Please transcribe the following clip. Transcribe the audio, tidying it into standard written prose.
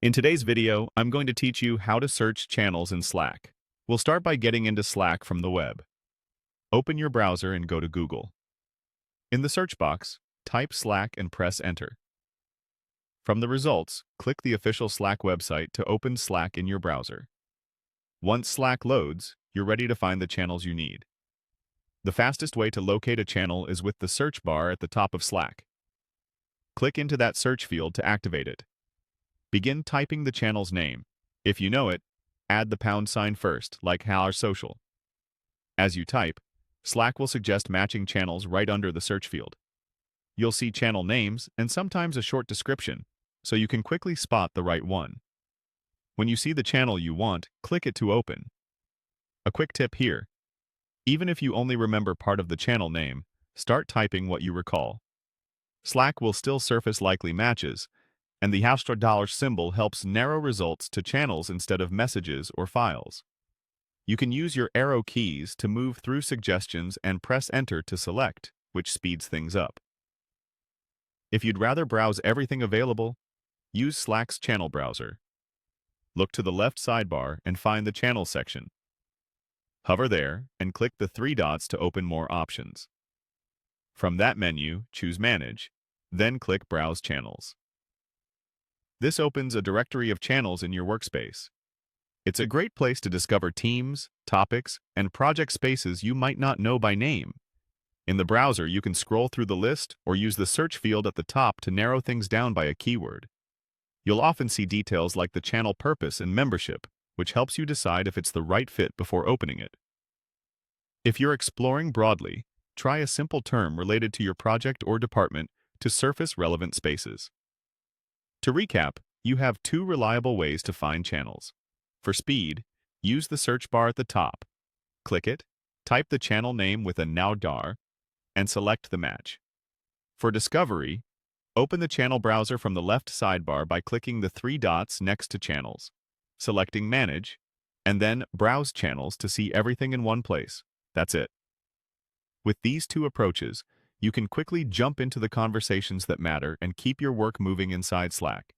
In today's video, I'm going to teach you how to search channels in Slack. We'll start by getting into Slack from the web. Open your browser and go to Google. In the search box, type Slack and press Enter. From the results, click the official Slack website to open Slack in your browser. Once Slack loads, you're ready to find the channels you need. The fastest way to locate a channel is with the search bar at the top of Slack. Click into that search field to activate it. Begin typing the channel's name. If you know it, add the # first, like our social. As you type, Slack will suggest matching channels right under the search field. You'll see channel names and sometimes a short description, so you can quickly spot the right one. When you see the channel you want, click it to open. A quick tip here: even if you only remember part of the channel name, start typing what you recall. Slack will still surface likely matches, and the $ symbol helps narrow results to channels instead of messages or files. You can use your arrow keys to move through suggestions and press Enter to select, which speeds things up. If you'd rather browse everything available, use Slack's channel browser. Look to the left sidebar and find the channel section. Hover there and click the 3 dots to open more options. From that menu, choose Manage, then click Browse Channels. This opens a directory of channels in your workspace. It's a great place to discover teams, topics, and project spaces you might not know by name. In the browser, you can scroll through the list or use the search field at the top to narrow things down by a keyword. You'll often see details like the channel purpose and membership, which helps you decide if it's the right fit before opening it. If you're exploring broadly, try a simple term related to your project or department to surface relevant spaces. To recap, you have 2 reliable ways to find channels. For speed, use the search bar at the top. Click it, type the channel name with a # and select the match. For discovery, open the channel browser from the left sidebar by clicking the 3 dots next to Channels, selecting Manage, and then Browse Channels to see everything in one place. That's it. With these 2 approaches, you can quickly jump into the conversations that matter and keep your work moving inside Slack.